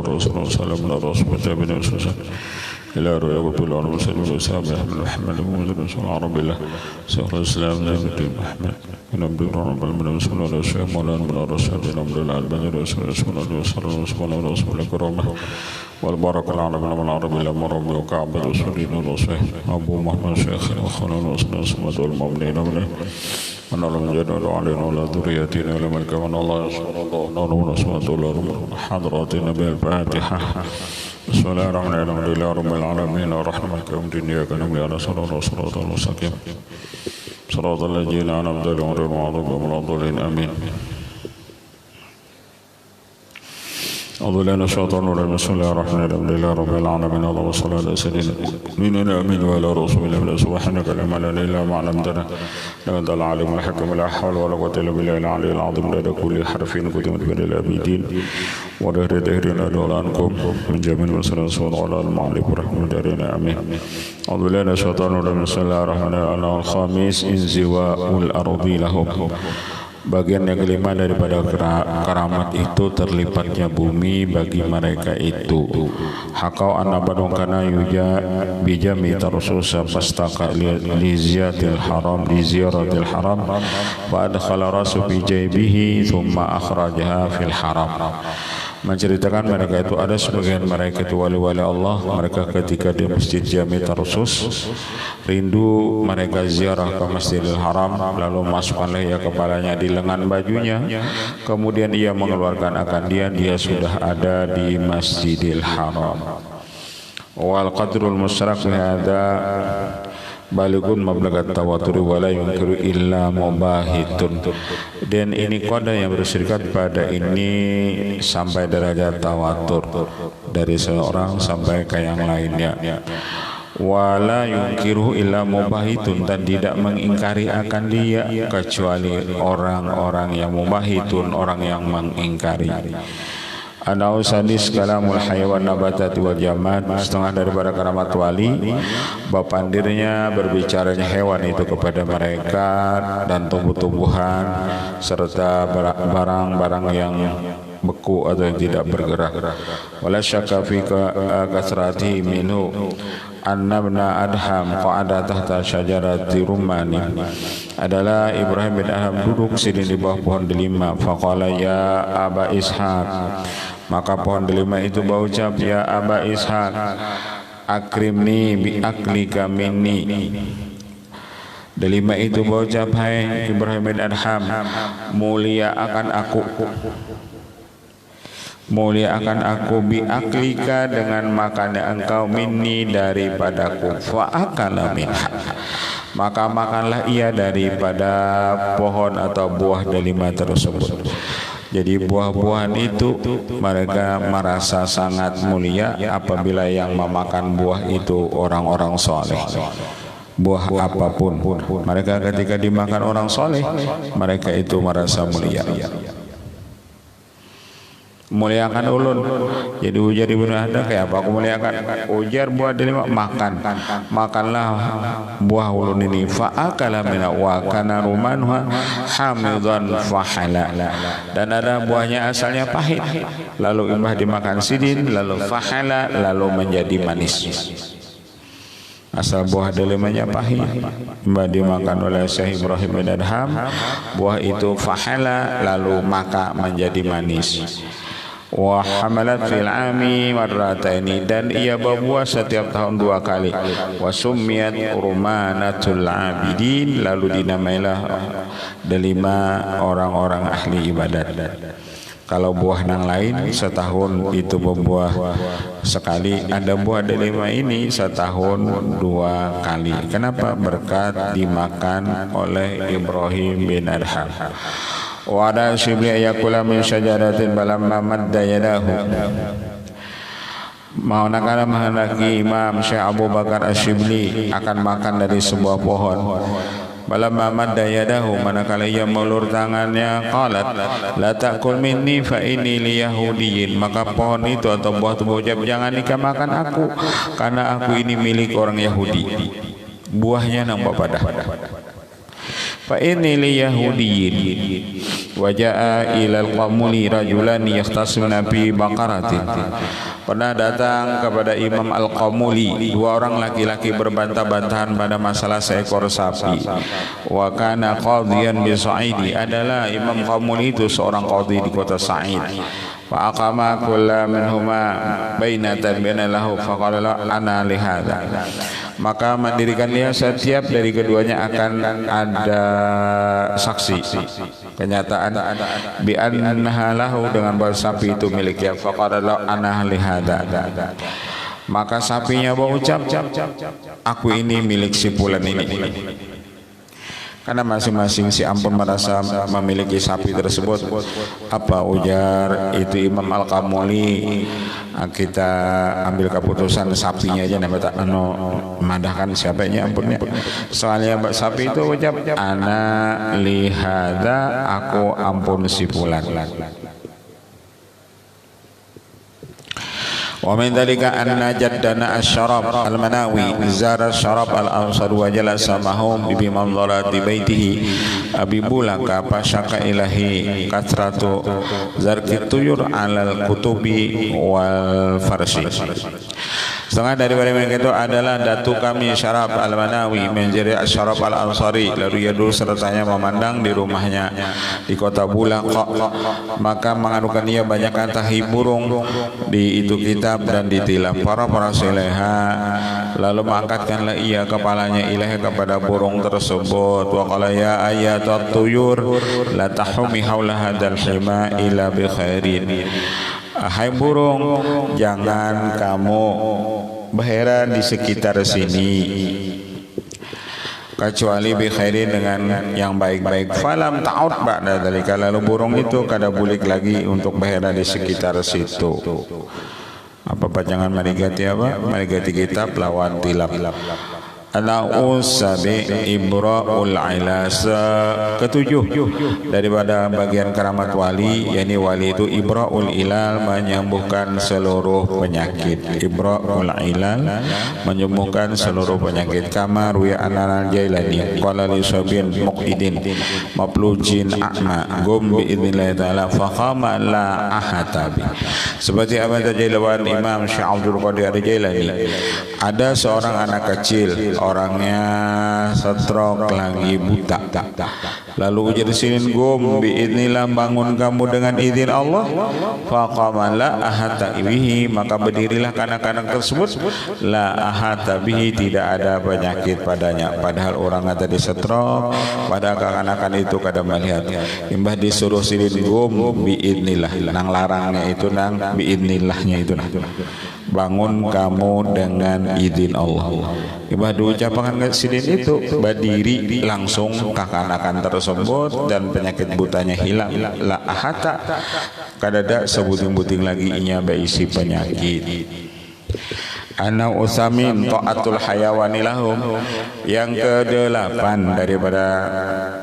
رسول سلام على رسول بن رسول إلى رب العالمين صلى الله عليه وسلم محمد رسول العرب الله سيد الإسلام نبي الدين محمد نبي رب العالمين صلى الله عليه وسلم مولانا من الرشاد نبي العالمين رسول الله صلى الله عليه وسلم الكرامة والبركة العالمين من العرب إلى مربي وكعب رسولين الرسول أبو محمد شيخ وخلال وسلم سمد والمؤمنين منه من لم يجد علينا ولا ذريتنا لمن كمن الله صلى الله عليه وسلم حضرات النبي الفاتحة بسم الله الرحمن الرحيم الحمد لله رب العالمين الرحمن الرحيم إياك نعبد وإياك نستعين صراط المستقيم صراط الذين أنعمت عليهم غير المغضوب عليهم ولا الضالين آمين أعوذ بالله من الشيطان الرجيم بسم الله الرحمن الرحيم الحمد لله رب العالمين اللهم صل على سيدنا محمد آمين وعلى رسول الله سبحانك لا علم لنا إلا ما علمتنا أنت العليم الحكيم لا حول ولا قوة إلا بالله العلي العظيم لدى كل حرف كتبت بين الأبيدين ودهر دهرنا دولانكم من جميع المسلمين صلى الله عليه ورحمة الله آمين أعوذ بالله من الشيطان الرجيم بسم الله الرحمن الرحيم الخامس انزواء الأرض لهم. Bagian yang kelima daripada keramat itu terlipatnya bumi bagi mereka itu. Hakau anna badungkana yuja bijami tarsusa pastaka li ziyaratil haram wa adkhala rasu fi jaybihi thumma akhrajaha fil haram. Menceritakan mereka itu ada sebagian mereka itu wali-wali Allah, mereka ketika di Masjid Jami Tarsus rindu mereka ziarah ke Masjidil Haram, lalu masukkanlah ia kepalanya di lengan bajunya, kemudian ia mengeluarkan akan dia sudah ada di Masjidil Haram. Wal qadrul musyrak hadza balighun mablagat tawatur wa la yunkiru illa mubahitun. Dan ini qada yang berserikat pada ini sampai derajat tawatur dari seorang sampai ke yang lainnya. Wa la yunkiru illa mubahitun, dan tidak mengingkari akan dia kecuali orang-orang yang mubahitun, orang yang mengingkari. Anau sadis kalamul hayawan nabatati wal jamad, setengah daripada keramat wali bapandirnya berbicaranya hewan itu kepada mereka dan tumbuh-tumbuhan serta barang-barang yang beku atau yang tidak bergerak. Wala syakka fi kasrati minhu annabna adham qa'ada tahta syajarati rumani. Adalah Ibrahim bin Adham duduk sini di bawah pohon delima. Faqala ya Aba Ishaq, maka pohon delima itu berucap, ya Aba Ishaq, akrimni bi aklika minni. Delima itu berucap, hai Ibrahim bin Adham, muliakan aku bi aklika dengan makannya engkau minni daripadaku. Fa akala minha, maka makanlah ia daripada pohon atau buah delima tersebut. Jadi buah-buahan itu mereka merasa sangat mulia apabila yang memakan buah itu orang-orang soleh. Buah apapun mereka ketika dimakan orang soleh, mereka itu merasa mulia. Muliakan ulun. Jadi ujar Ibnu Adham, kayak apa aku muliakan? Ujar buah delima, makanlah buah ulun ini. Fa akala mina wa kana rumanha hamidan fahala. Dan ada buahnya asalnya pahit, lalu imbah dimakan sidin, lalu fahala, lalu menjadi manis. Asal buah delimanya pahit, imbah dimakan oleh Syekh Ibrahim bin Adham, buah itu fahala, lalu maka menjadi manis. Wa hamalat fil ami marrataini, dan ia berbuah setiap tahun 2 kali. Wa summiyat rumanatul abidin, lalu dinamailah delima orang-orang ahli ibadat. Kalau buah yang lain setahun itu berbuah sekali, ada buah delima ini setahun 2 kali. Kenapa? Berkat dimakan oleh Ibrahim bin Adham. Wa ada Shibli ayakula min syajaratin balamma madda yadahu. Mau nakala menghendaki Imam Syekh Abu Bakar Asyibli akan makan dari sebuah pohon. Balamma madda yadahu, manakala ia mengulur tangannya, qalat la ta'kul minni fa inni li yahudiyyin, maka pohon itu atau buah itu berucap, jangan makan aku karena aku ini milik orang Yahudi. Buahnya nampak pada. fa inni li yahudiyyin wa jaa ilal qamuli rajulan yahtasuna bi baqaratin. Pernah datang kepada Imam Al-Qamuli dua orang laki-laki berbantah-bantahan pada masalah seekor sapi. Wa kana qadhiyan bi Sa'idi, adalah Imam Qamuli itu seorang qadhi di kota Sa'id. Fa aqama kullu minhuma bainatan bainalahu fa qala ana li hadza. Maka mendirikan dia setiap dari keduanya akan ada saksi kenyataan bi annaha lahu, dengan bahwa sapi itu miliknya. Fa qala ana li hadza. Maka sapinya berucap, aku ini milik si fulan ini. Karena masing-masing si ampun merasa memiliki sapi tersebut. Apa ujar itu Imam Al-Qamuli, kita ambil keputusan sapinya aja, nama tak memandahkan siapanya ampunnya. Soalnya sapi itu ucap ana lihada, aku ampun si fulan. Wa min dzalika anna jaddana asy-Syarab al-Manawi zara Syarab al-Ansar wa jalasa mahum bi manzarati baitihi Abi Bulaka fasyaka ilahi kathratu zarqit tuyur alal kutubi wal farsi. Setengah daripada mereka itu adalah datu kami Syarab al-Manawi menjadi Syarab al-Ansari, lalu ia dulu sertanya memandang di rumahnya di kota Bulaka, maka mengadukan ia banyak tahi burung di itu kitab dan ditilam para seleha, lalu mengangkatkanlah ia kepalanya ilahi kepada burung tersebut. Wa qala ya ayatat tuyur la tahumi haula hadzal hima ila bi khairin. Hai burung, jangan kamu berheran di sekitar sini kecuali bi khairin, dengan yang baik-baik. Falam ta'ud ba'da dzalika, lalu burung itu kada bulik lagi untuk berheran di sekitar situ. Apa panjangan marigati apa? Marigati kitab lawan tilap. Al-Usabi Ibra'ul Ilas, ketujuh daripada bagian keramat wali, yakni wali itu Ibra'ul Ilal, menyembuhkan seluruh penyakit. Ibra'ul Ilal, menyembuhkan seluruh penyakit. Kama ruya An Jailani qala li sabin muqidin maplujin a'ma gum bi idznillah ta'ala faqama la ahatabi. Seperti apa terjadi lawan Imam Syekh Abdul Qadir Jailani, ada seorang anak kecil, orangnya stroke lagi buta, lalu ujar sinin gum biidznillah, bangun kamu dengan izin Allah. Faqama la ahata bihi, maka berdirilah kanak-kanak tersebut. La ahata bihi, tidak ada penyakit padanya. Padahal orang tadi stroke, pada kanak-kanak itu kada melihat. Imbah disuruh sinin gum biidznillah, nang larangnya itu nang biidznillahnya itu nah, bangun kamu dengan izin Allah. Imbah diucapkan sidin itu berdiri langsung kakanakan tersebut dan penyakit butanya hilang. La ahata, kadada sebuting-buting lagi inya berisi penyakit. Ana usamin ta'atul hayawani lahum, yang ke-8 daripada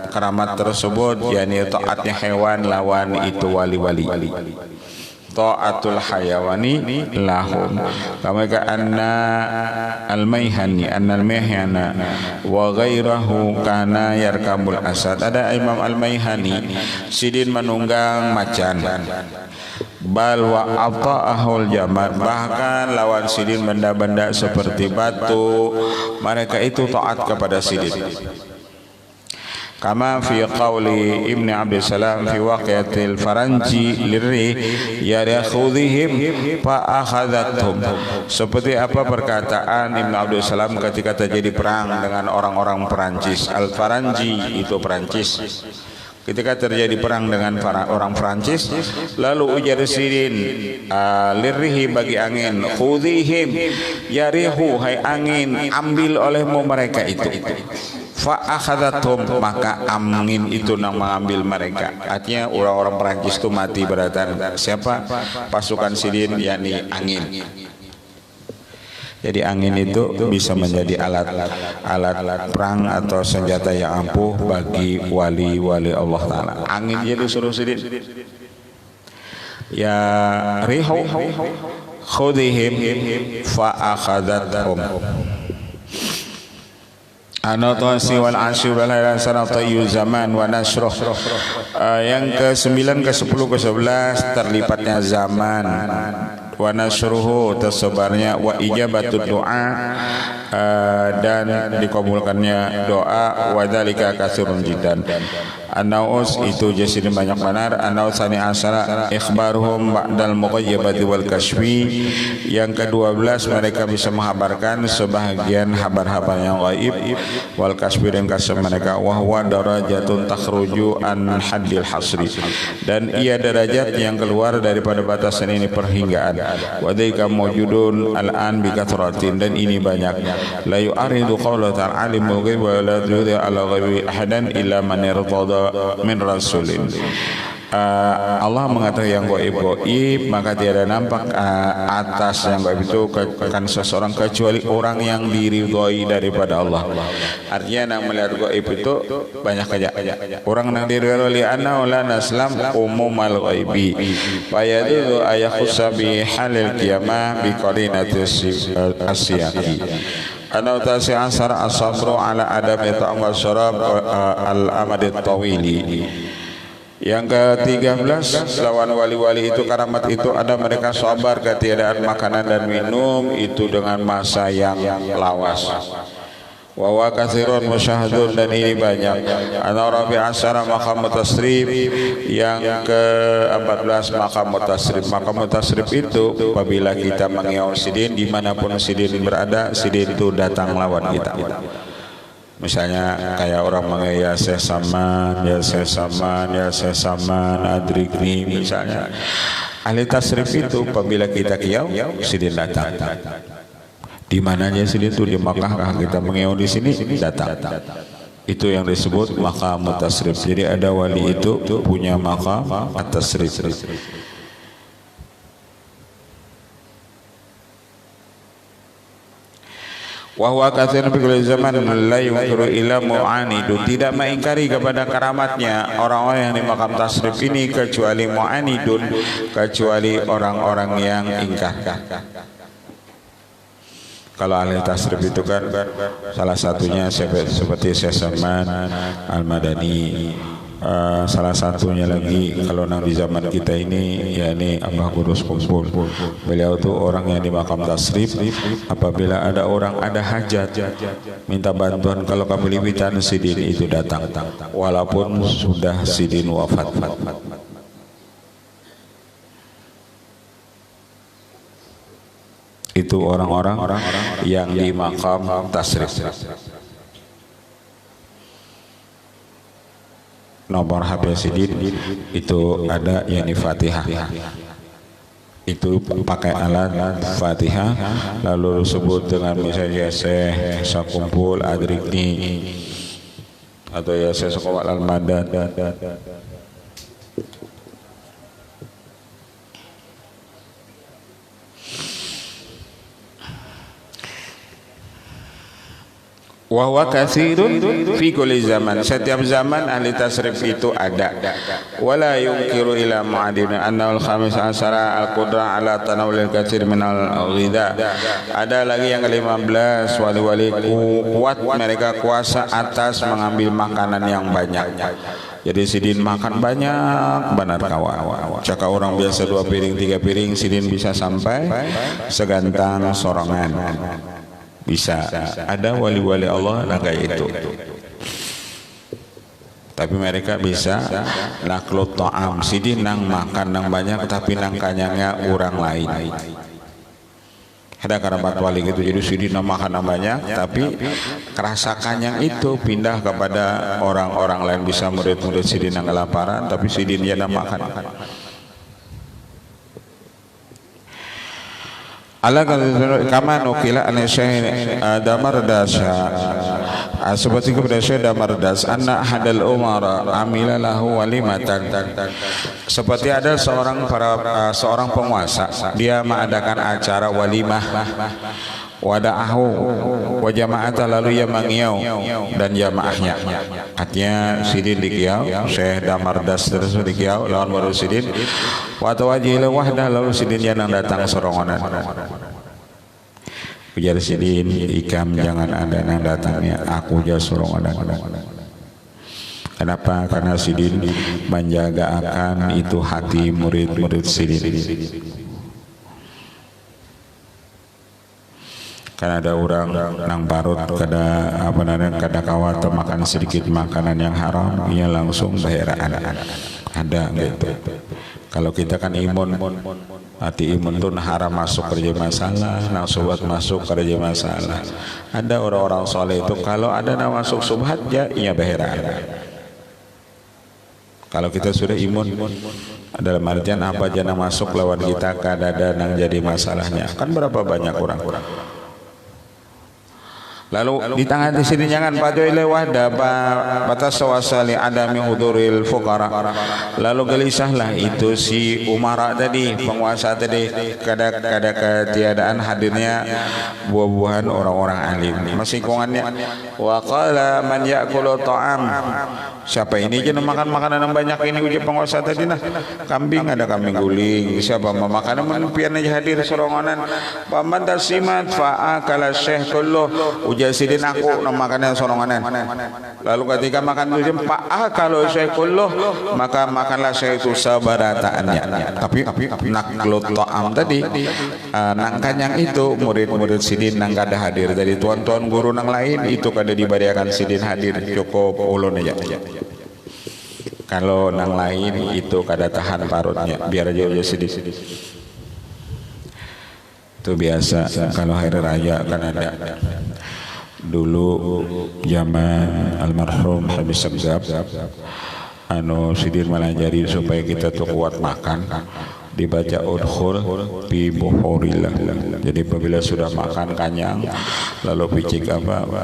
keramat tersebut, yakni taatnya hewan lawan itu wali-wali. Ta'atul hayawani lahum, kama ka anna al-Maihani wa ghairahu kana yarkabul asad. Ada Imam al-Maihani sidin menunggang macan, bal wa ata'ahul jamad, bahkan lawan sidin benda-benda seperti batu, mereka itu taat kepada sidin. Kama fi qawli Ibn Abdul Salam fi waqiatil Faranji lirri yarakhudhihim fa akhadhathum, seperti apa perkataan Ibn Abdul Salam ketika terjadi perang dengan orang-orang Perancis. Al-Faranji itu Perancis. Ketika terjadi perang dengan orang Perancis, lalu ujar sidin lirrihi, bagi angin, khudhihim yarihu, hai angin, ambil olehmu mereka itu. Fa akhadhathum, maka angin itu nang mengambil mereka. Artinya orang-orang Perancis itu mati beratan. Siapa? Pasukan sidin, yakni angin. Jadi angin itu bisa menjadi alat perang atau senjata yang ampuh bagi wali-wali Allah Ta'ala. Angin jadi suruh sidin, ya rihu khudhihim fa akhadhathum. Anotasi wal asyur wal hasan tayyu zaman wa nasruh. Yang ke-9, ke-10, ke-11 terlipatnya zaman, wa nasruhu tersebarnya, wa ijabatud doa dan dikabulkannya doa, wa dzalika katsirun jiddan. An-naus itu jadi banyak benar. An-naus sani asara ikhbaruhum ba'dal muqayyabati wal kashfi. Yang ke-12 mereka bisa menghabarkan sebahagian habar-habar yang gaib, wal kashfi dan kasih mereka, wa huwa darajatun takhruju an haddil hasri, dan ia derajat yang keluar daripada batasan ini perhinggaan. Wa dzalika mawjudun al-an bi kathratin, dan ini banyak. La yu'aridu qawla ta'ala alimul ghaib wa la yudhi ala ghaibi ahadan illa man irtada min rasulin. Allah mengatakan yang gaib, maka tiada nampak atas yang gaib itu kan seseorang kecuali orang yang diridhoi daripada Allah. Artinya yang melihat gaib itu banyak saja. Orang yang diridhoi oleh anna la naslam umumal ghaibi. Fa yadullu ayakhusha bi halil qiyamah bi qarinatis asyaqi. Ana tasi asara as-sabru ala adam ta'am wa syarab al-amadit tawili. Yang ke-13 lawan wali-wali itu karamat itu ada mereka sabar ketiadaan makanan dan minum itu dengan masa yang lawas. Wa wa katsirun musyahadun, dan ini banyak. Ana rabi asyara maqam tasrif. Yang ke-14 maqam tasrif. Maqam tasrif itu apabila kita mengiau sidin dimanapun sidin berada, sidin itu datang lawan kita. Misalnya kayak orang mengiau ya sesaman, ya sesaman, ya sesaman, adrikni misalnya. Ahli tasrif itu apabila kita kiau sidin datang. Di mananya sidin itu di Makkah, kita mengiau di sini datang. Itu yang disebut maqam tasrif. Jadi ada wali itu punya maqam at-tasrif. Wa huwa katsirun fi kulli zaman la yunkiru ila mu'anidun, tidak mengingkari kepada karamatnya orang-orang yang di maqam tasrif ini kecuali mu'anidun, kecuali orang-orang yang ingkar. Kalau ahli tasrif itu kan salah satunya seperti Syekh Salman Al-Madani, salah satunya lagi kalau nang di zaman kita ini ya ini Abah Kudus Kumpul. Beliau tuh orang yang di makam tasrif, apabila ada orang ada hajat minta bantuan, kalau kamu lipitan sidin itu datang walaupun sudah sidin wafat. Itu orang-orang yang di makam tasrif. Nomor HP sidin itu ada yang di Fatihah. Itu pakai alat Fatihah, lalu disebut dengan misalnya Syekh Sakumpul Adrikni atau ya Syekh Sokowal Al-Madad. Wa huwa katsirun fi kulli zaman, setiap zaman ahli tasrif itu ada. Wala yunkiru ila mu'adin annahu al-khamis asara al-qudrah ala tanawulil katsir min al-ghidha. Ada lagi yang ke-15 wali-wali kuat, mereka kuasa atas mengambil makanan yang banyak. Jadi sidin makan banyak benar kawan. Caka orang biasa 2 piring 3 piring, sidin bisa sampai segantang sorongan. Bisa. Ada wali-wali Allah yang kayak itu. Tapi mereka bisa naklut ta'am, sidin nang makan nang banyak tapi nang kanyangnya orang lain. Ada karamat wali gitu, jadi sidin nang makan nang banyak tapi kerasa kanyang itu pindah kepada orang-orang lain. Bisa murid-murid sidin nang kelaparan tapi sidin dia nang makan. Ala kama nukila an Syekh Damardasha, seperti kepada Syekh Damardas, anna hadal umara amila lahu walimatan, seperti ada seorang penguasa, dia mengadakan acara walimah, wada'ahu wa jama'ata, lalu ia mengiau dan jamaahnya. Artinya sidin dikiau, Syekh Damardas terus dikiau lawan baru sidin wa tawajjih wahdah, lalu sidin yang datang sorongan. ujar Sidin, ikam jangan ada yang datangnya, aku aja suruh ada. Kenapa? Karena Sidin menjaga akan itu hati murid-murid Sidin. Karena ada orang nang parut kada kawat makan sedikit makanan yang haram, ia langsung baheraan. Ada gitu. Kalau kita kan imun, hati imun tuh haram masuk kerja masalah, nang subhat masuk kerja masalah. Ada orang-orang soleh itu kalau ada nang masuk subhat ya ia baheraan. Kalau kita sudah imun, dalam artian apa aja nang masuk lewat kita kadada nang jadi masalahnya. Kan berapa banyak orang. Lalu di tangan di sini jangan pajoi lewat batas sawasali adami huduril fuqara. Lalu gelisahlah itu si umara tadi, penguasa tadi, kada ketiadaan hadirnya buah-buahan orang-orang alim. Masih kongannya wa qala man ya'kulu ta'am. Siapa ini aja makan makanan yang banyak ini uji penguasa tadi nah. Kambing ada kambing guling, siapa memakan pian aja hadir sorongonan. Paman tasimat fa'akala syekh kullu. Sidin aku makanan soronganan. Lalu ketika makan itu kalau saya kulluh maka makanlah saya itu sabarataannya. Tapi naklut ta'am tadi nangkan yang itu murid-murid Sidin nang kada hadir dari tuan-tuan guru nang lain itu kada dibariakan Sidin hadir cukup ulun aja. Kalau nang lain itu kada tahan parutnya biar aja Sidin. Itu biasa kalau hari raya kan ada. Dulu zaman almarhum Habib Segap Sidin melajari supaya kita tuh kuat makan, dibaca udkhul fi buhurillah. Jadi apabila sudah makan kanyang lalu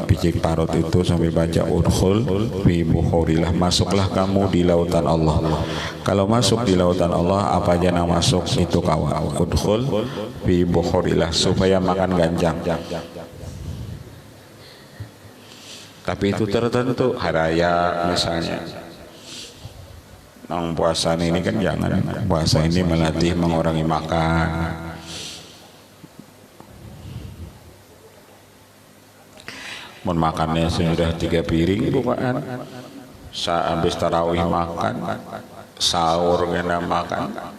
picik parut itu sampai baca udkhul fi buhurillah, masuklah kamu di lautan Allah. Kalau masuk di lautan Allah apa aja yang masuk itu kawa udkhul fi buhurillah supaya makan ganjang. Tapi itu tertentu haraya misalnya. Nang puasa ini kan jangan. Puasa ini melatih mengurangi makan. Mun makannya sudah 3 piring bukaan. Habis tarawih makan, sahur kena makan.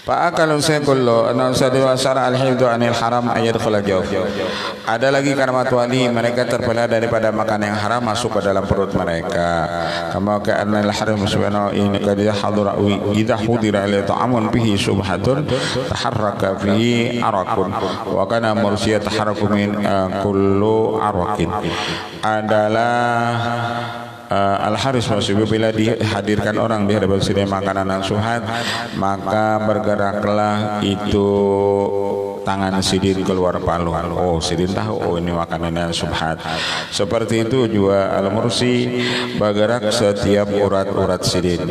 Fa'akalu saykullu anausa diwasara al-hifdu anil haram ayadkhula jawf. Ada lagi karamat wali, mereka terpelihara daripada makan yang haram masuk ke dalam perut mereka. Kama ka'anna al-haram subhanahu in qad hadara idza hudira ila ta'amun bihi subhatun taharraka fihi arakun wa kana mursiya taharraku min kullu arakin. Adalah Al-Haris maksudnya bila dihadirkan orang di hadapan Sidin makanan yang subhat, maka bergeraklah itu tangan Sidin keluar palu. Oh, Sidin tahu, oh ini makanan yang subhat. Seperti itu juga Al-Mursi bergerak setiap urat-urat Sidin.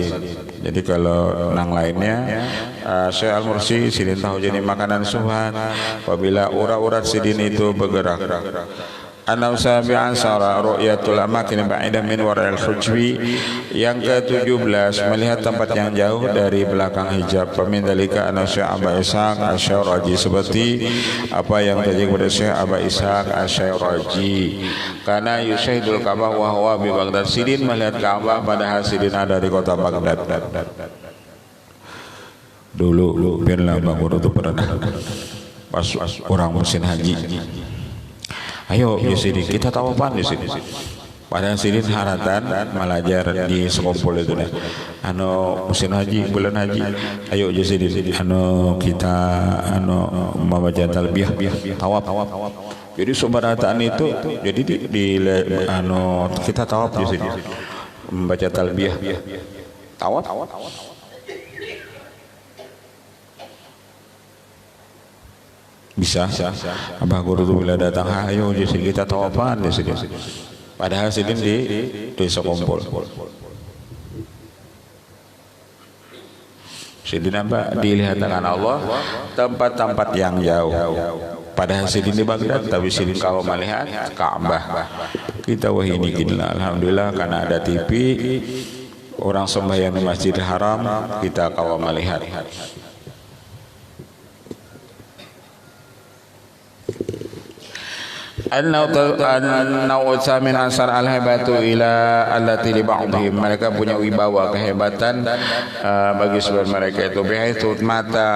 Jadi kalau nang lainnya Syekh Al-Mursi Sidin tahu jadi makanan subhat. Apabila urat-urat Sidin itu bergerak. An-Nausa bi'ansara ru'yatul amakin ba'idah min wara'il hujwi. Yang ke-17 melihat tempat yang jauh dari belakang hijab. Pemindalika An-Nausa Aba Ishaq Asy-Syaraji, seperti apa yang terjadi kepada Syekh Aba Ishaq Asy-Syaraji. Karena yusyahidul Ka'bah wa huwa bi Baghdad. Sidin melihat Ka'bah padahal Sidin ada di kota Baghdad. Dulu biarlah bangun itu pernah pas orang musim haji. Ayo di sini kita tahu apa di sini. Padahal Sidin haratan malajar di sekumpul itu dah. Musim haji, bulan haji. Ayo di sini. Kita membaca talbiyah, tawaf. Jadi subhanataan itu jadi kita tawaf di sini. Membaca talbiyah, tawaf. Bisa. Abah guru itu bila datang, ayo di sini kita tawafan di sini. Padahal Sidin di desa Kompol. Sidin apa? Dilihat dengan Allah tempat-tempat yang jauh. Padahal Sidin di Baghdad, tapi Sidin kau melihat Ka'bah. Kita wah ini gila. Alhamdulillah karena ada TV. orang sembahyang di Masjidil Haram kita kawa melihat. An-naw'u min ansar al-hebatu ila allati li ba'dihim, mereka punya wibawa kehebatan bagi sebagian mereka itu bihaitsu mata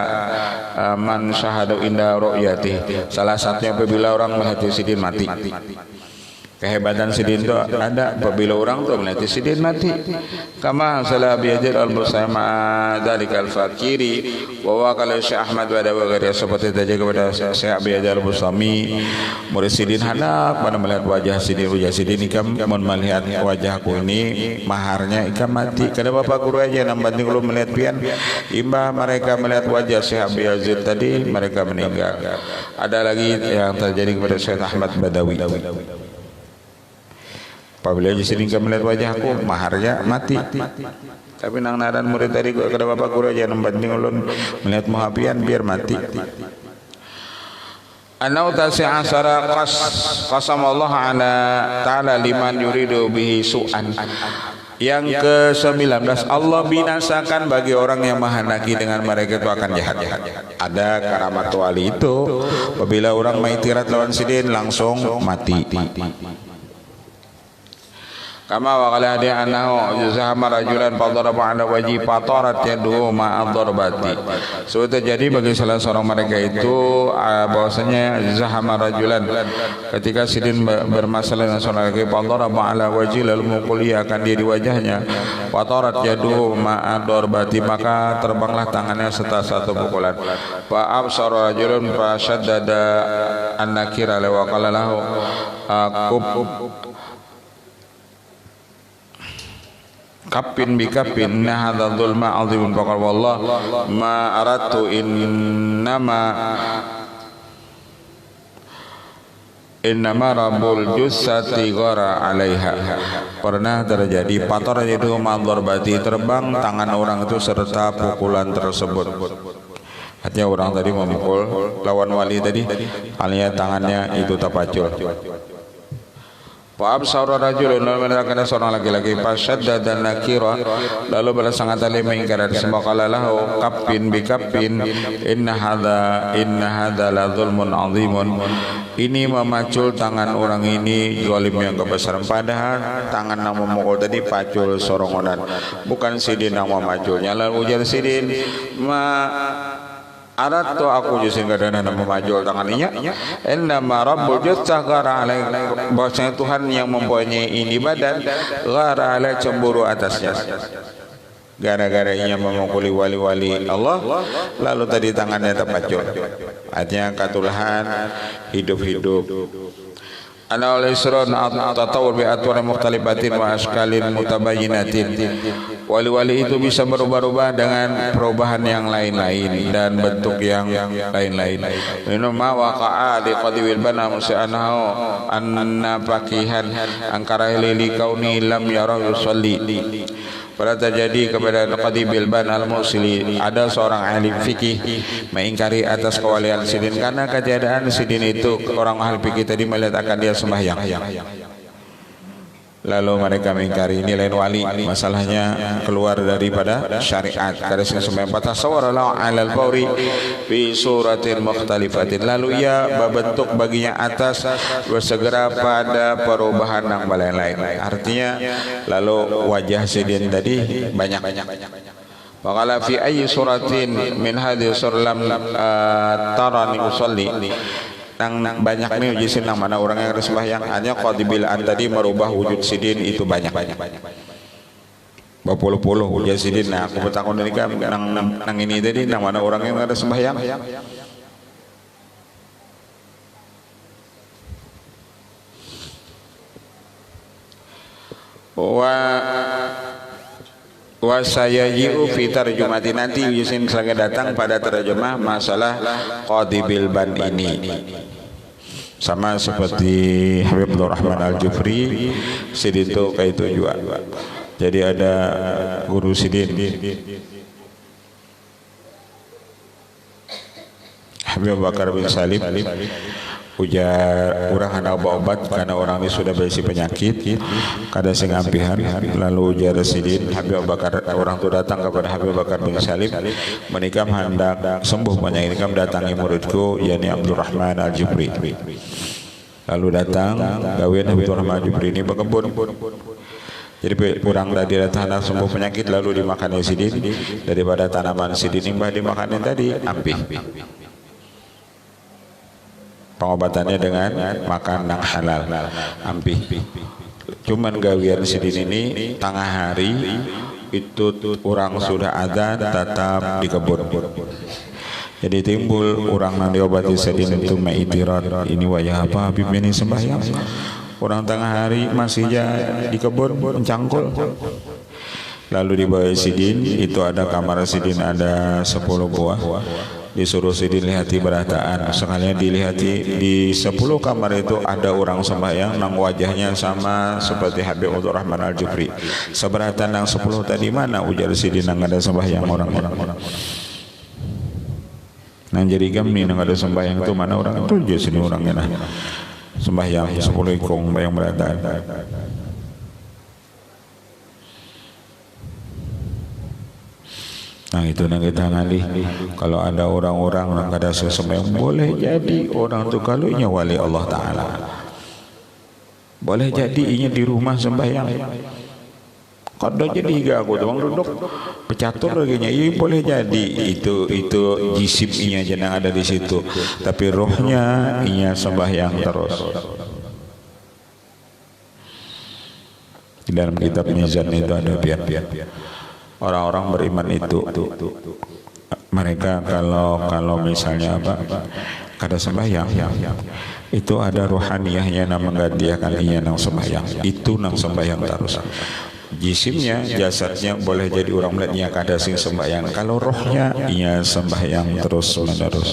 man syahadu inda ru'yati, salah satunya apabila orang melihat sidin mati. Kehebatan sidin itu ada apabila orang tu melihat sidin mati. Kama salah biajir al-musama dalikal fakiri wa kalau Syekh Ahmad Badawi gaya seperti tadi kepada Syekh biajir al-Busami murid sidin hendak pada melihat wajah sidin ikam mun melihat wajahku ini maharnya ikam mati. Kada bapak guru aja nang banding lu melihat pian imbah mereka melihat wajah Syekh Yazid tadi mereka meninggal. Ada lagi yang terjadi kepada Syekh Ahmad Badawi. Apabila sidin ka melihat wajahku maharnya mati. Tapi nang naran murid tadi kada bapak guru aja nang banding ulun melihat muhafian biar mati. Anau tasi'a asara qasamallahu ala ta'ala liman yuridu bihi su'an. Yang ke-19 Allah binasakan bagi orang yang menghendaki dengan mereka itu akan jahat. Ada karamat wali itu apabila orang maitirat lawan sidin langsung mati. Kama wa qala hadi annahu zahama rajulan fadaraba ala wajhi fatarat yaduhu ma'a darbati. So terjadi bagi salah seorang mereka itu bahwasanya zahama rajulan ketika sidin bermasalah dengan seorang lelaki fadaraba ala wajhi lalu memukuli akan dia di wajahnya fatarat yaduhu ma'a darbati, maka terbanglah tangannya serta satu pukulan. Fa absara rajulun fa shaddada an-nakira wa qala lahu kapin bi kapin inna hadzal dzulma 'azimun faqal wallah ma aradtu innama rabbul jussati ghara 'alaiha. Pernah terjadi pator itu madzarbati, terbang tangan orang itu serta pukulan tersebut. Artinya orang tadi memukul lawan wali tadi, alias tangannya itu terpacul. Wa absara rajulun, lalu menerangkan seorang laki-laki fasyadda dan nakira, lalu bersangat alim mengingkar semua kala lahu kapin bi kapin inna hadza la zulmun azimun. Ini memacul tangan orang ini zalim yang kebesaran, padahal tangan yang memukul tadi pacul sorongonan, bukan sidin yang memaculnya. Lalu ujar sidin arat tu aku jusin kadana memajul tangannya. Innama rabbul jussa ghara alai, bahwasanya Tuhan yang mempunyai ini badan ghara alai, cemburu atasnya. Gara-gara ia memukuli wali-wali Allah, lalu tadi tangannya terpacul. Artinya katulahan hidup-hidup. Ana oleh suron at-tatawur bi atwar mukhtalifatin wa askalin mutabayyinatin. Wali-wali itu bisa berubah-ubah dengan perubahan yang lain-lain dan bentuk yang lain-lain. Minum ma waqa'a li qadiwil bana musa'anahu anna faqihan angkara li kauni lam yara yusalli. Pada terjadi kepada Qadi Bilban al-Musili, ada seorang ahli fikih mengingkari atas kewalian sidin karena ketiadaan sidin itu orang ahli fikih tadi melihat akan dia sembahyang. Lalu mereka mengingkari ini lain wali, masalahnya keluar daripada syariat. Karena sembahyang patasawwara alal fawri fi suratin mukhtalifatin, lalu ia berbentuk baginya atas bersegera pada perubahan yang lain-lain. Artinya lalu wajah sidin tadi banyak. Waqala fi ayyi suratin min hadhihi surlam tarani usolli, nang banyak nih ujisin nang mana orang yang sembahyang, hanya qadibilan tadi merubah wujud sidin itu banyak. Berpuluh-puluh wujud sidin. Nah, aku bertakon dari kamu nang ini tadi nang mana orang yang ada sembahyang. Wa sayaji'u fi tarjumati, nanti Yusin selagi datang pada terjemah masalah Qadi Bilban ini. Sama seperti Habib Abdul Rahman Al-Jufri, sidin itu kayak itu juga. Jadi ada guru sidin Habib Bakar bin Salim, ujar orang hendak obat karena orang ini sudah berisi penyakit kada sing ampihan. Lalu ujar Sidin Habib Abu Bakar, orang itu datang kepada Habib Abu Bakar bin Salim, menikam hendak sembuh penyakit nikam, datangi muridku yakni Abdurrahman Al-Jubri. Lalu datang gawean Habib Abdurrahman Al-Jubri ini berkebun. Jadi kurang tadi datang hendak sembuh penyakit lalu dimakan Sidin, daripada tanaman Sidin imbah dimakanin tadi ampih. Pengobatannya dengan makan yang halal ampih. Cuman gawian Sidin ini tengah hari itu orang sudah ada tetap di kebun. Jadi timbul orang yang diobati Sidin itu maitirat, ini wayah apa Habib ini sembahyang, orang tengah hari masih di kebun mencangkul. Lalu dibawa Sidin, itu ada kamar Sidin ada 10 buah. Disuruh Sidin lihati berataan, sekalian dilihati di 10 kamar itu ada orang sembahyang nang wajahnya sama seperti Habib Abdurrahman Al-Jubri. Seberatan nang 10 tadi mana ujar Sidin nang ada sembahyang orang-orang. Nang jadi kami nang ada sembahyang itu mana orang itu aja sini orangnya nah. Sembahyang 10 ikong bayang berataan. Nah itu yang kita ngalih. Kalau ada orang-orang yang kada sembahyang, boleh jadi orang tu kalunya wali Allah Ta'ala, boleh jadi inya di rumah sembahyang. Kada jadi higa aku doang duduk pecatur lagi nya, iya boleh jadi itu jisim inya jangan ada di situ, tapi rohnya inya sembahyang terus. Di dalam kitab Mizan itu ada pian-pian. Orang-orang beriman itu mereka kalau misalnya kada sembahyang itu ada rohaniyahnya yang menggantikan ia nang sembahyang, itu nang sembahyang terus. Jisimnya, jasadnya boleh jadi orang melihatnya kada sing sembahyang, kalau rohnya ia sembahyang terus menerus.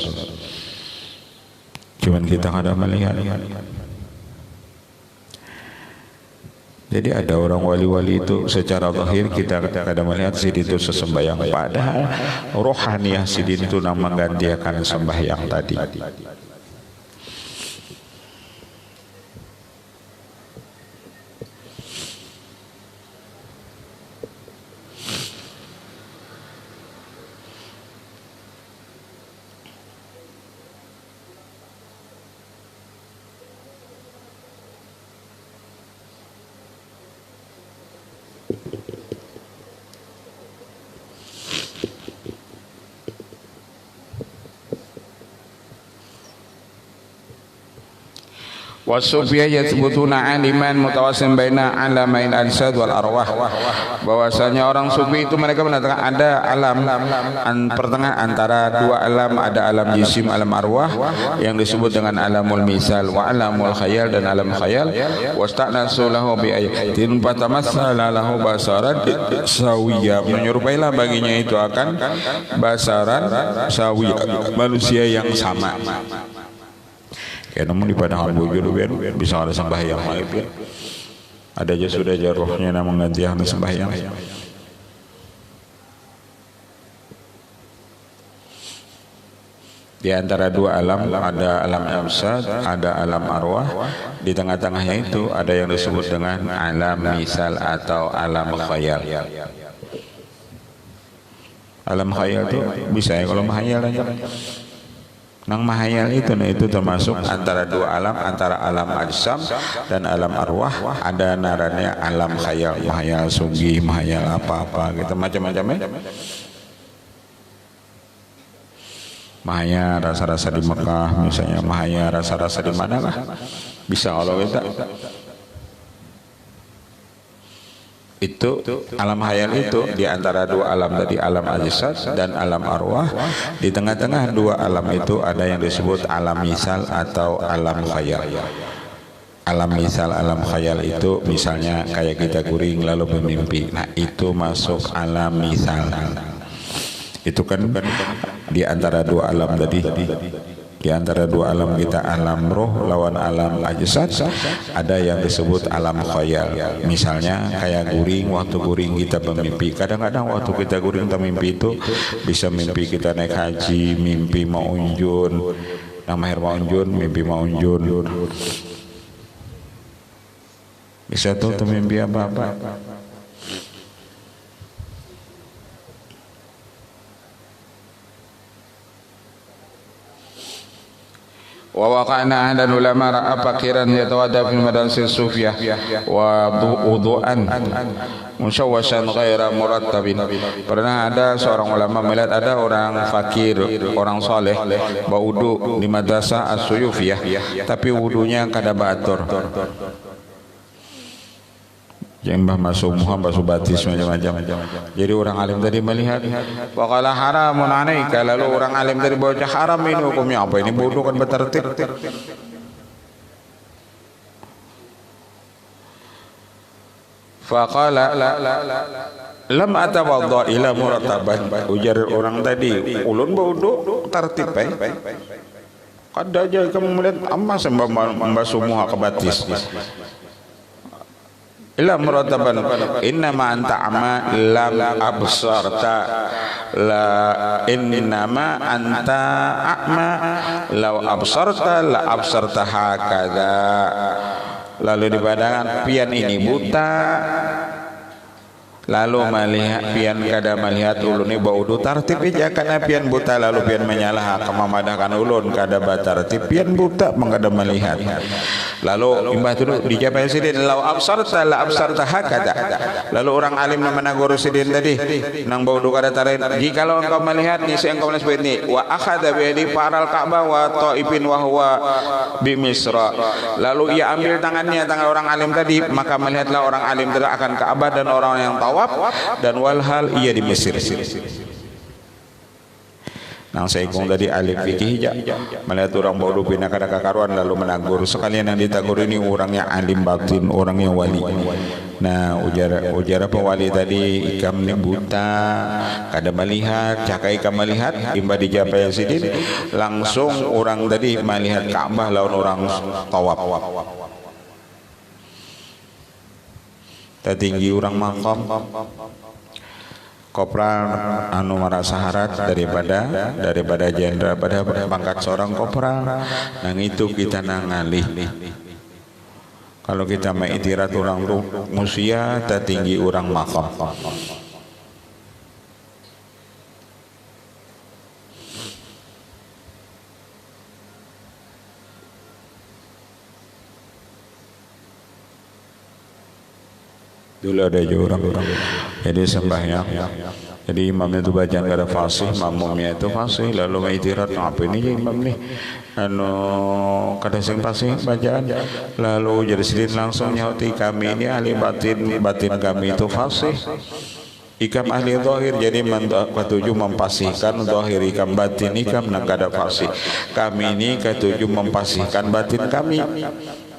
Cuman kita kada melihat. Jadi ada orang wali-wali itu secara zahir kita kadang melihat Sidin itu sesembahyang, padahal rohaniyah Sidin itu nang menggantikan sembahyang tadi. Wasufiyah yathbutuna aliman mutawasim baina alamain al-sad wal arwah. Bahwasanya orang sufi itu mereka mengatakan ada alam pertengahan antara dua alam, ada alam jisim, alam arwah yang disebut dengan alamul misal wa alamul khayal dan alam khayal. Wasta'nasu lahu bi ayatin fatamassala lahu basaran sawiyya, menyerupailah baginya itu akan basaran sawiyya, manusia yang sama. Ya namun di padang bujur bisa ada sembahyang lagi. Ada aja sudah aja rohnya yang menggantikan sembahyang. Di antara dua alam ada alam absad, ada alam arwah. Di tengah-tengahnya itu ada yang disebut dengan alam misal atau alam khayal. Alam khayal itu bisa ya kalau mahayal aja. Nang mahayal itu termasuk antara dua alam, antara alam ajsam dan alam arwah. Ada narannya alam khayal, mahayal sunggi, mahayal apa-apa gitu, macam-macamnya. Mahayal rasa-rasa di Mekah misalnya, mahayal rasa-rasa di mana lah, bisa kalau kita. Itu alam khayal itu di antara dua alam tadi, alam ajsad dan alam arwah. Di tengah-tengah dua alam itu ada yang disebut alam misal atau alam khayal. Alam misal, alam khayal itu misalnya kayak kita guring lalu bermimpi. Nah itu masuk alam misal. Itu kan di antara dua alam tadi. Di antara dua alam kita, alam roh lawan alam ajsad, ada yang disebut alam khayal. Misalnya kayak guring, waktu guring kita bermimpi. Kadang-kadang waktu kita guring kita mimpi itu bisa mimpi kita naik haji, mimpi mau unjun. mahir maunjun mimpi maunjun bisa tuh mimpi apa-apa. Wa waqa'na ahlan ulama ra'a fakiran yatawadda fi madrasah sufiyah wa wudu'an musyawwasan ghaira murattabin. Pernah ada seorang ulama melihat ada orang fakir, orang soleh berwudu di madrasah as-sufiyah tapi wudunya kada batur. Yang masuk Muhammad masuk batis macam-macam. Jadi orang alim tadi melihat, waqala haramun alaika, lalu orang alim tadi baca haram ini hukumnya apa? Ini bodoh kan bertertib. Faqala lam atawadda ila murataban. Ujar orang tadi, ulun bodoh tertib baik. Kada aja kamu melihat amma membasuh muha ke batis. Illa murataban innama anta ama lam absarta la innama anta a'ma law absarta la absarta hakadha. Lalu di badangan pian ini buta, lalu melihat pian kada melihat ulun ini baudu tartib aja karena pian buta lalu pian menyalah kemamadahkan ulun kada batartib pian buta mengada melihat. Lalu imbah itu dijawab sidin lau absarta la absarta hakada. Lalu orang alim namanya guru sidin tadi nang baudu kada tarin jikalau engkau melihat ni engkau melihat seperti ini wa akhadha bi yadi paral Ka'bah wa taifin wa huwa bi Misra. Lalu ia ambil tangan orang alim tadi maka melihatlah orang alim tadi akan Ka'bah dan orang yang tawaf dan walhal ia di Mesir. Nang saya ikung tadi alim fikih melihat orang bodoh pindah kada kakaruan lalu menagur sekalian yang ditagur ini orangnya alim batin, orangnya wali. Nah ujar apa wali tadi ikam ni buta kada melihat cakai ikam melihat imba dijawab sidin langsung orang tadi melihat Ka'bah lawan orang tawaf. Tertinggi orang makam kopral anu merasa harat daripada jenderal pada pangkat seorang kopral nang itu kita nangalih. Kalau kita mengiktirat orang musia tertinggi orang makam. Dulu ada juga orang jadi sembahyang jadi imamnya itu bacaan kada fasih, makmumnya itu fasih, lalu mengiktirat apa ini imam nih anu kada sing fasih bacaan, lalu jadi sedih langsung nyauti kami ini ahli batin kami itu fasih. Ikam ahli zahir jadi ketujuh mempasihkan zahir, ikam batin ikam nak kada fasih. Kami ini ketujuh mempasihkan batin kami,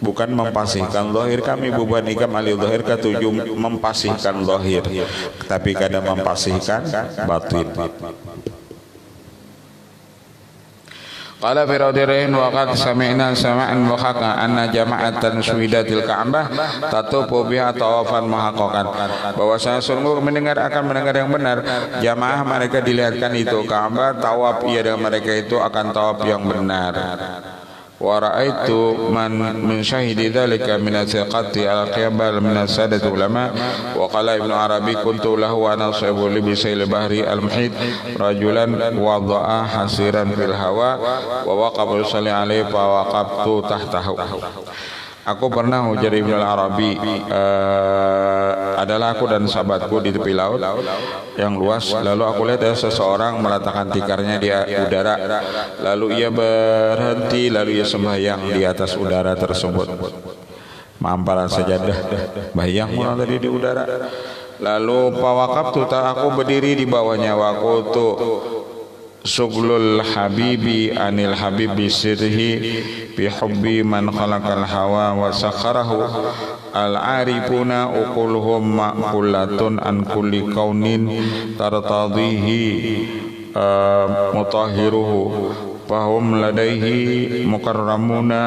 bukan mempasihkan zahir kami. Bukan ikam ahli zahir ketujuh mempasihkan zahir, tapi kada mempasihkan batin. Qala fi rawdirain wa qad sami'na sama'an muhaqqan anna jama'atan suwidatil Ka'bah tatufu biha tawafan muhaqqaqan. Bahwasanya sungguh mendengar yang benar jamaah mereka dilihatkan itu Ka'bah tawaf ia dengan mereka itu akan tawaf yang benar. Wa ra'aitu man min syahidi dzalika min athiqati al-qiyabal min as-sadat ulama wa qala Ibnu Arabi kuntu lahu wa nasibu li bisail bahri al-muhit rajulan wada'a hasiran fil hawa wa waqafa yusalli alaihi fa waqaftu tahtahu. Aku pernah ujar Ibnu Arabi adalah aku dan sahabatku di tepi laut yang luas, lalu aku lihat ada seseorang meletakkan tikarnya di udara, lalu ia berhenti, lalu ia sembahyang di atas udara tersebut, mamparan sajadah bayang mulai tadi di udara. Lalu pawakab aku berdiri di bawahnya, wakutu suglul habibi anil habibi sirhi bi hubbi man khalaqal hawa wa sakharahu al arifuna uquluhum ma'qulatun an kulli kaunin tartadihi mutahhiruhu fahum ladaihi mukarramuna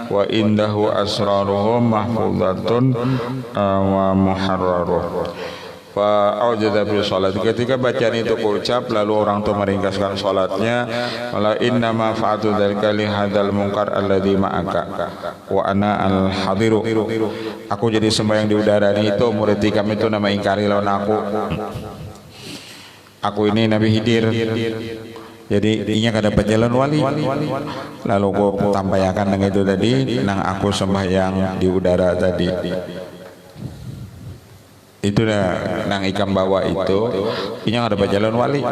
wa indahu asraruhum mahfuzatun wa muharraruh. fa awjada fi salat, ketika bacaan itu kuucap lalu orang itu meringkaskan salatnya, wala inna ma fa'atu dzalika li hadzal munkar alladzi ma'aka wa ana al hadiru, aku jadi sembahyang di udara ini itu murid kami itu nama ingkari lawan aku ini Nabi Khidir, jadi inya kada jalan wali, lalu aku tampayakan dengan itu tadi nang aku sembahyang di udara tadi. Itu nang ikam bawa itu inya ada jalan wali.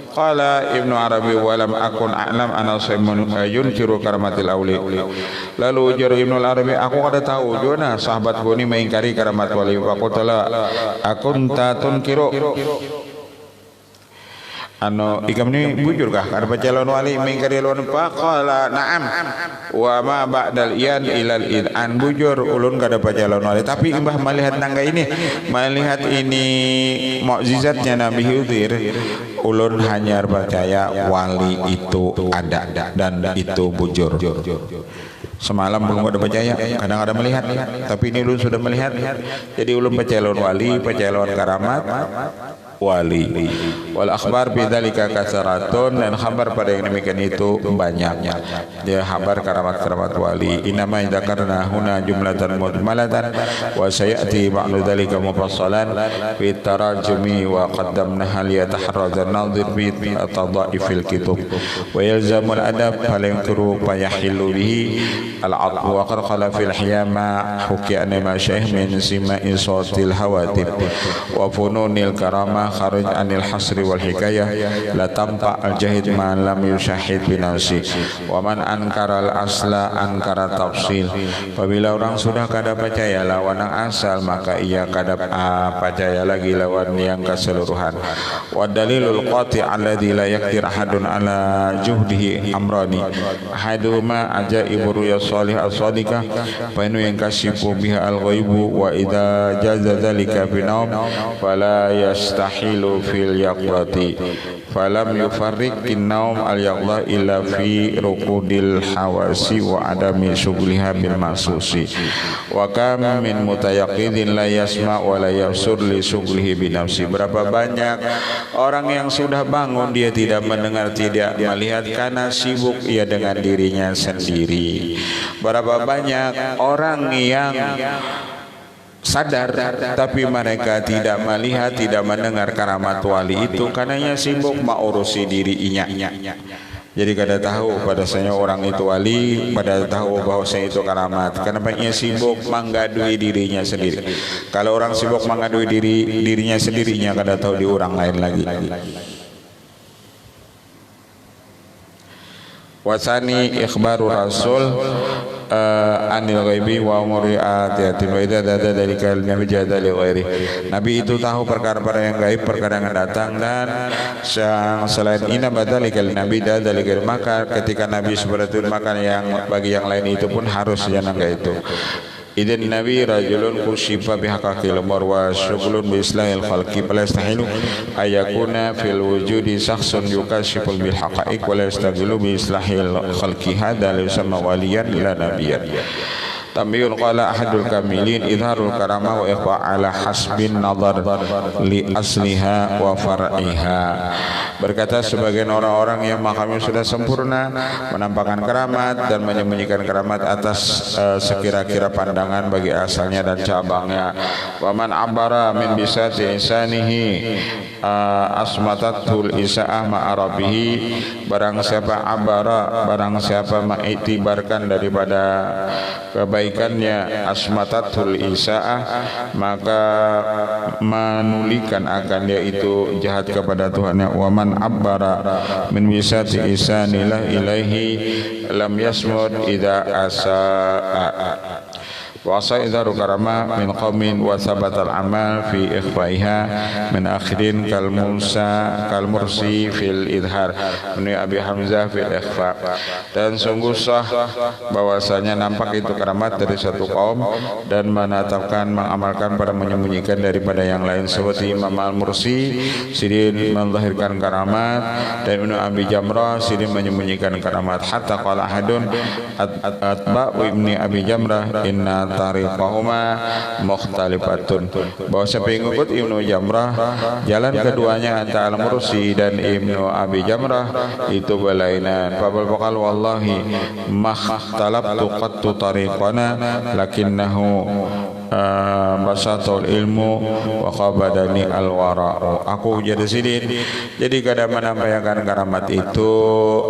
Qala Ibnu Arabi wa lam akun a'lam ana saymun yunkiru karamatil auli. Lalu ujar Ibnu Arabi, aku kada tahu jona sahabatku ini mengingkari karamat wali. Aku telah akunta tunkiru, anu ikam ni bujur kah kada calon wali mengingkari lawan faqala na'am wa ma ba'dal iyan ilal idan, bujur ulun kada calon wali, tapi imbah melihat nangga ini, melihat ini mukjizatnya Nabi Khidir, ulun hanya percaya wali itu ada dan itu bujur. Semalam belum ada percaya, kadang ada melihat, tapi ini ulun sudah melihat, jadi ulun percaya lawan wali, percaya lawan karamat wali. Wal akhbar bidzalika kasaratun, dan khabar pada yang demikian itu banyak. Dia khabar karamat-karamat wali. Inama dzakarna huna jumlatan mujmalatan wa sayati ba'du dzalika mufassalan fi tarajumi wa qaddamna hal yataharraz an-nadhir bi tadhaifil kitab wa yalzamu al-adab fal yankuru fa yahillu bihi al-'adl wa qala fil hiyama hukiya ma syekh min sima'i sautil hawatib wa fununil karamah kharij anil hasri wal hikayah la tampa al jahid ma lam yushahid binafsi wa man ankara al asla ankara tafsil. Apabila orang sudah kada percaya lawan yang asal, maka ia kada percaya lagi lawan yang keseluruhan. Wa dalilul qati alladhi la yaktir ahadun ala juhdihi amrani ahaduhuma ajaibu ruya salih as-sadiqah fa inu yankashifu biha al-ghaibu wa idza jaza dhalika fi naum fala yastahilu fil yaqrati falam yufarriqin naum al-yaqla illa fi ruqudil hawasi wa adami syughliha bil masusi wa kam min mutayaqidin la yasma wa la yabsur li syughlihi bi nafsi. Berapa banyak orang yang sudah bangun dia tidak mendengar, tidak melihat karena sibuk ia dengan dirinya sendiri. Berapa banyak orang yang sadar tapi mereka tidak melihat, tidak mendengar karamat wali itu karenanya sibuk mengurusi dirinya. Jadi kada tahu padasanya orang itu wali, pada tahu bahwasanya itu karamat. Kenapa ia sibuk menggadui dirinya sendiri? Kalau orang sibuk menggadui dirinya sendirinya kada tahu di orang lain lagi. Wasani ikhbaru rasul anil ghaibi wa umuri atiyatin wa idza dada dalika nabi jada li ghairi. Nabi itu tahu perkara-perkara yang gaib, perkara yang datang, dan selain ina badalika nabi dada li ghairi, maka ketika nabi seperti itu maka yang bagi yang lain itu pun harus jangan itu. Idan nabi rajulun kushifa bihaqaqil umur wa syughlun bi islahil khalqi fala yastahilu ayakuna fil wujudi shakhsun yukashiful bil haqa'iq wa la yastahilu bi islahil khalqi hadza yusamma waliyan la nabiyyan. Tamiyun qala ahadul kamilin idharul karama wa ikhfa ala hasbin nazar li asliha wa far'iha. Berkata sebagian orang-orang yang makamnya sudah sempurna menampakkan keramat dan menyembunyikan keramat atas sekira-kira pandangan bagi asalnya dan cabangnya. Wa man abara min bisati insanihi asmatatul isa'ah ma'arabihi, barang siapa abara, barang siapa mengiktibarkan daripada kebaikannya asmatatul isa'ah, maka menulikan akan dia itu jahat kepada Tuhannya. Wa man abbara min wisati isanilah ilaihi lam yasmud idza asaa wa sa'idaru karama min qaumin wa sabatal amal fi ikhfaiha min akhirin kal mursi fil idhar min Abi Hamzah fil ikhfa. Dan sungguh sah bahwasanya nampak itu karamat dari satu kaum dan menetapkan mengamalkan pada menyembunyikan daripada yang lain, seperti Imam Al-Mursi sidin melahirkan karamat dan Ibnu Abi Jamrah sidin menyembunyikan karamat. Hatta qala ahadun atba'u Ibni Abi Jamrah inna tariqahuma mukhtalifatun, bahwa sepengikut Ibnu Jamrah jalan keduanya antara Al-Mursi dan Ibnu Abi Jamrah itu belainan. Fabal bakal wallahi makhtalaftu qattu tariqana lakinnahu basatul ilmu wa qabadani al-wara. Aku jadi sidin, jadi kada menampaikan karamat itu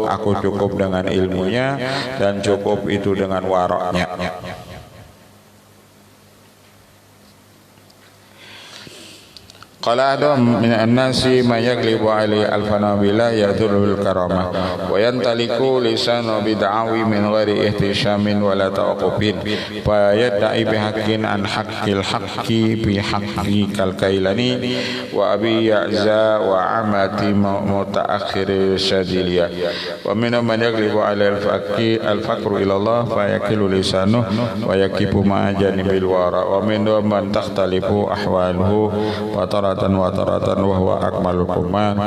aku cukup dengan ilmunya dan cukup itu dengan waraknya. Qala adam min an-nasi ma yaglibu alai al-fana bila yadurul karamah wa yantaliku lisanu bid'awi min ghairi ihtishamin wala tawaqufin fa yad'i bihaqqin an haqqil haqqi bi haqqi kal kailani wa abi ya'za wa amati mutaakhir syadiliya wa min man yaglibu alai al-faqru ila Allah fa yakilu lisanu wa yakifu ma janibil wara wa min man takhtalifu ahwaluhu wa wataratan wa huwa akmalul kuman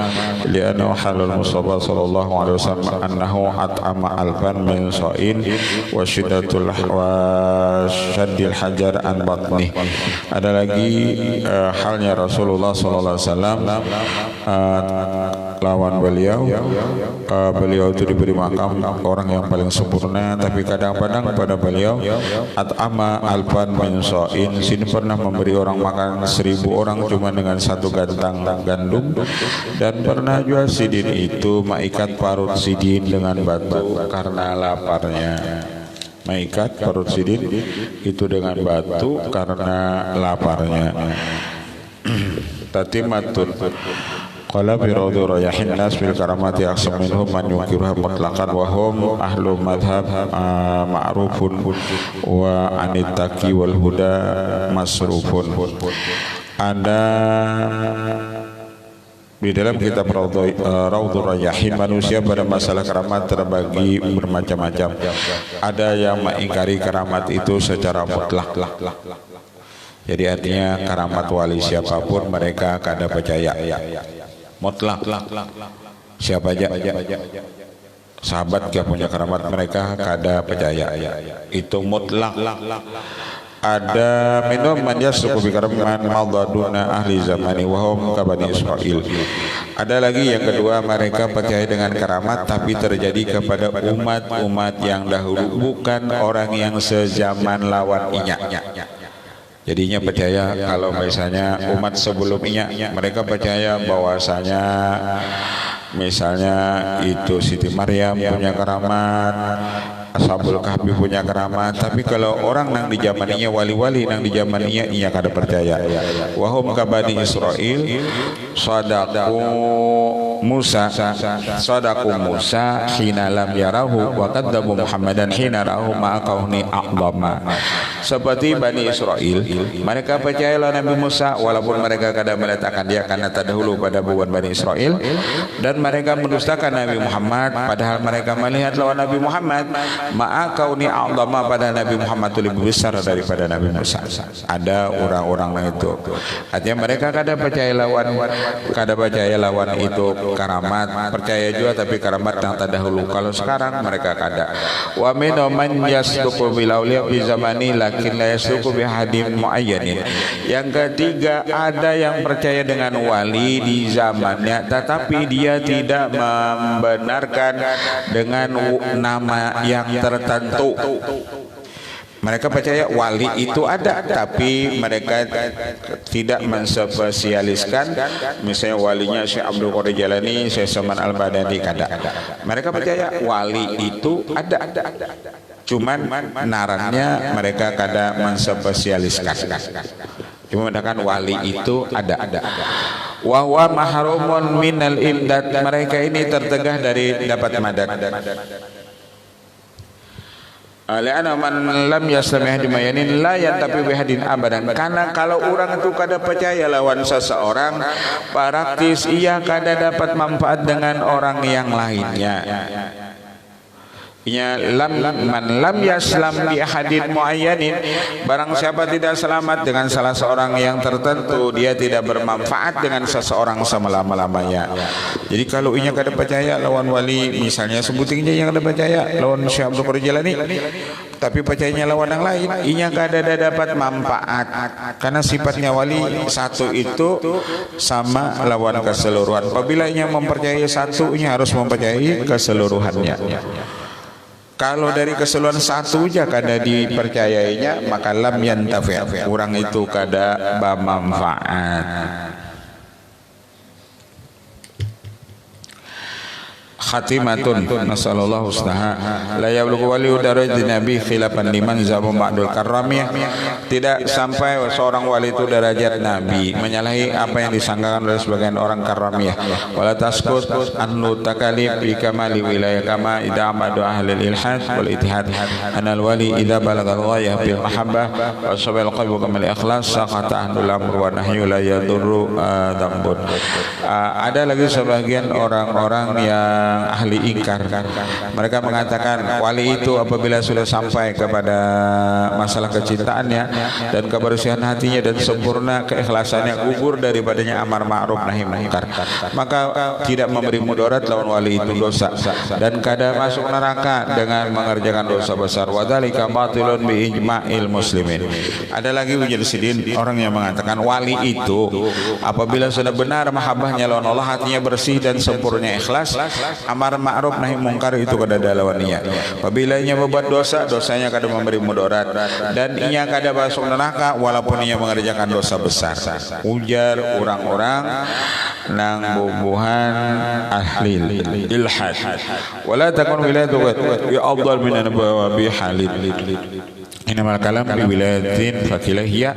li'annahu halul Mustafa sallallahu alaihi wasallam annahu at'ama alfan min sa'in wa syiddatul wa syaddil hajar an batni. Ada lagi halnya Rasulullah sallallahu alaihi wasallam lawan beliau itu diberi makam orang yang paling sempurna, tapi kadang-kadang pada beliau at'ama alfan min sa'in, sini pernah memberi orang makan 1000 orang cuma dengan satu gantang gandum, dan pernah juga sidin itu maikat parut sidin dengan batu karena laparnya. Maikat parut sidin itu dengan batu karena laparnya. Tatimatun qala bi rawdu rayahin nas bil karamati aqsam minhum man yukiruha mutlaqan wa hum ahlu madhab ma'rufun wa anitaki wal huda masrufun. Ada di dalam kitab Raudhur Rayyahin manusia pada masalah karamat terbagi bermacam-macam. Ada yang mengingkari karamat itu secara mutlak. Jadi artinya karamat wali siapapun mereka kada percaya. Mutlak. Siapa aja sahabat yang punya karamat mereka kada percaya. Itu mutlak. Ada minum man yasluku bi karaman madaduna ahli zamani wa hum ka Bani Israil. Ada lagi yang kedua, mereka percaya dengan karamat tapi terjadi kepada umat-umat yang dahulu, bukan orang yang sezaman lawan inya. Jadinya percaya kalau misalnya umat sebelum inya, mereka percaya bahwasanya misalnya itu Siti Maryam punya karamat, Ashabul Kahfi punya karamat, tapi kalau orang nang di zamannya wali-wali nang di zamannya ia kada percaya. Wahum ka Bani Israil sadaqu Musa hina lam yarahu wa kadzabu Muhammadan hina rahu ma'aqauni a'dama. Seperti Bani Israil, mereka percaya Nabi Musa walaupun mereka kada meletakkan dia karena terdahulu pada bukan Bani Israil, dan mereka mendustakan Nabi Muhammad padahal mereka melihat lawan Nabi Muhammad ma'aqauni a'dama, pada Nabi Muhammad lebih besar daripada Nabi Musa. Ada orang-orang itu artinya mereka kada percaya lawan itu karamat, percaya juga tapi karamat yang terdahulu. Kalau sekarang mereka kada. Wa min man yasduqu bil awliya fi zamani lakin la yasduqu bi hadin muayyanin. Yang ketiga, ada yang percaya dengan wali di zamannya tetapi dia tidak membenarkan dengan nama yang tertentu. Mereka percaya wali itu ada, tapi mereka tidak menspesialiskan. Misalnya walinya Syekh Abdul Qadir Jalani, Syekh Saman Al-Badani, kada. Mereka percaya wali itu ada, cuman narannya mereka kada menspesialiskan. Cuma mengatakan wali itu ada. Wa huwa mahrumun minal imdad, mereka ini tertegah dari dapat madad. Li'anna man lam yaslam hadi mayanin la yantafi bihadin abadan. Karena kalau orang itu kada percaya lawan seseorang, praktis ia kada dapat manfaat dengan orang yang lainnya. Man lam yaslam bi ahadin muayyanin, barang siapa tidak selamat dengan salah seorang yang tertentu, dia tidak bermanfaat dengan seseorang selama-lamanya. Jadi kalau inya kada percaya lawan wali, misalnya sebutingnya yang kada percaya lawan Syekh Abdul Qadir Jalani, tapi percayanya lawan yang lain, inya kada dapat manfaat. Karena sifatnya wali satu itu sama lawan keseluruhan. Apabila inya mempercayai satu, inya harus mempercayai keseluruhannya. Kalau dari keseluruhan satu aja kada dipercayainya, maka lam yantafi', kurang itu kada bermanfaat. Khatimatun nasallallahu husnaha la yablughu wali darajat nabi khilafan liman zama ba'dul karramiyah. Tidak sampai seorang wali itu derajat nabi, menyalahi apa yang disangkakan oleh sebagian orang karramiyah. Wala taskut annu takalif bi kamali wilayah kama idza amadu ahli ilhad wal ittihad anal wali idza balagha ghayah bil mahabbah wa sabil qalbi kamal ikhlas saqata ahlul amr wa nahyu la yadurru dambun. Ada lagi sebagian orang-orang yang ahli ingkar, mereka mengatakan wali itu apabila sudah sampai kepada masalah kecintaannya dan kebersihan hatinya dan sempurna keikhlasannya, gugur daripadanya amar ma'ruf nahi munkar, maka tidak memberi mudarat lawan wali itu dosa dan kada masuk neraka dengan mengerjakan dosa besar. Wadzalika batilun bi ijma'il muslimin. Ada lagi mujahidin orang yang mengatakan wali itu apabila sudah benar mahabbahnya lawan Allah, hatinya bersih dan sempurna ikhlas, amar ma'ruf nahi munkar itu kada lawannya. Apabila ia berbuat dosa, dosanya kada memberi mudarat dan ia kada masuk neraka walaupun ia mengerjakan dosa besar. Ujar orang-orang nang bubuhan ahli ilhad. Wala takun wilayatu ya afdal min nabawi halid. Inamal kalam bi wilayatin fakilahiyya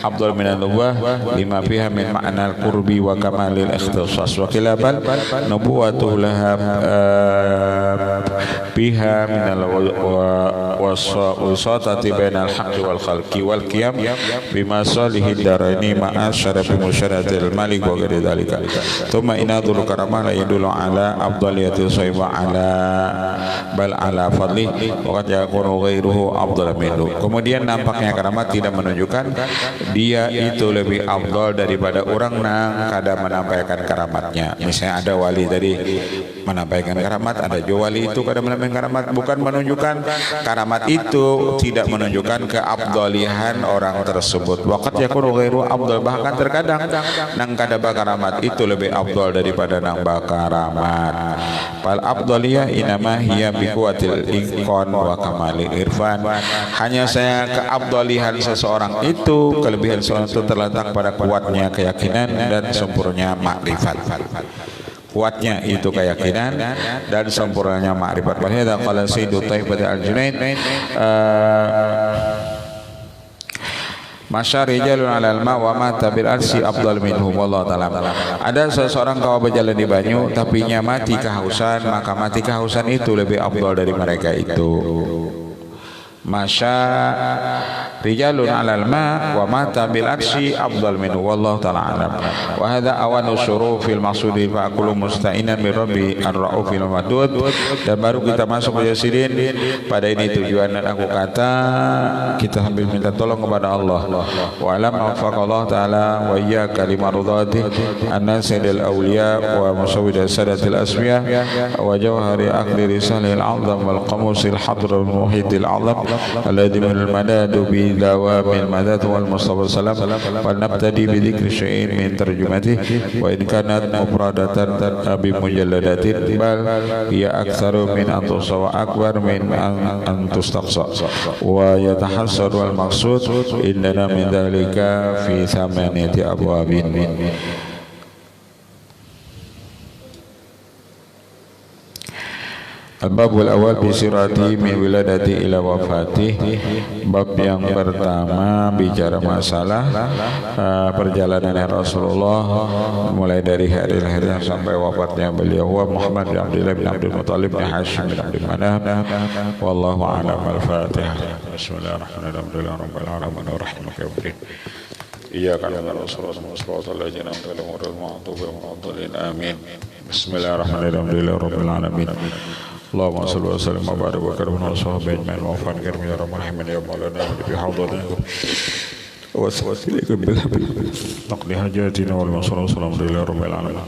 afdal min an-nubuwah lima fiha min ma'nal qurbi wa kamalil ikhtisas wa kilabal nubuwatu laha biha min al-wasatati bainal haqqi wal khalqi wal qiyam bima salihid daraini ma'a syarafi musyaratil malik wa ghairi dzalika. Thumma inadul karamah la yadullu ala afdaliyati sayyiba ala bal ala fadli wa qad yakunu ghairuhu afdal minhu. Kemudian nampaknya keramat tidak menunjukkan dia itu lebih afdal daripada orang yang kada menampaikan keramatnya. Misalnya ada wali tadi menampaikan keramat, ada juga wali itu kada menampaikan keramat, bukan menunjukkan keramat itu tidak menunjukkan keafdalihan orang tersebut. Waqat yakunu ghairu afdal, bahkan terkadang nang kada bakaramat itu lebih afdal daripada nang bakaramat. Fal afdaliyah inama hiya bi quwwatil iqan wa kamalil irfan. Hanya saya keabdalihan seseorang itu, kelebihan seseorang itu terletak pada kuatnya keyakinan dan sempurnanya makrifat. Kuatnya itu keyakinan dan sempurnanya makrifat. Wahada qala Sayyidu Taifat al-Junaid Masya rijalun alal ma wa mata bil arsi afdal minhum wallahu ta'ala. Ada seseorang kau berjalan di banyu tapi nya mati kehausan, maka mati kehausan itu lebih afdal dari mereka itu. Masya rijalun alal ma wa mata bil aksi afdal minhu wallahu ta'ala alam. Wa hadha awanu syurufil maqsudi fa aqulu musta'inan bi rabbi ar-raufil madud. Dan baru kita masuk ke Yasidin, pada ini tujuan dan aku kata kita sambil minta tolong kepada Allah. Wa alam wafaqallahu ta'ala wa iyyaka limarudati anna sayyidil awliya wa musawwid sadatil asmiya wa jawhari akhli risalil azam wal qamusil hadrul muhitil azam alladhi min al-madadu bi dawamil madad wal mustafa salam wa nabtadi bi dhikri syai'in min tarjumati wa in kanat mufradatan bi mujalladatin bal hiya aktsaru min an tusawa akbar min an tustaqsa wa yatahassar wal maqsud indana min dhalika fi thamaniyati abwabin. Al-babul awal bisirati min wiladati ila wafati. Bab yang pertama bicara masalah perjalanan Rasulullah mulai dari hari lahirnya sampai wafatnya beliau. Wa Muhammad bin Abdullah bin Abdul Muttalib bin Hashim bin Abdul Manaf. Wallahu a'lam. Al-Fatihah. Bismillahirrahmanirrahim. Rabbil alamin arrahmanir rahim. Iyyaka na'budu wa iyyaka nasta'in. Shiratal ladzina an'amta 'alaihim ghairil maghdubi 'alaihim. Amin. Bismillahirrahmanirrahim. Rabbil alamin. Allahumma salli wa sallim wa barik wa karim wa sahbihi ajma'in wa afan karim ya rabbal alamin ya maulana bi hawdana wa sallallahu bil naqli hajatina wal masrur sallallahu alaihi wa sallam.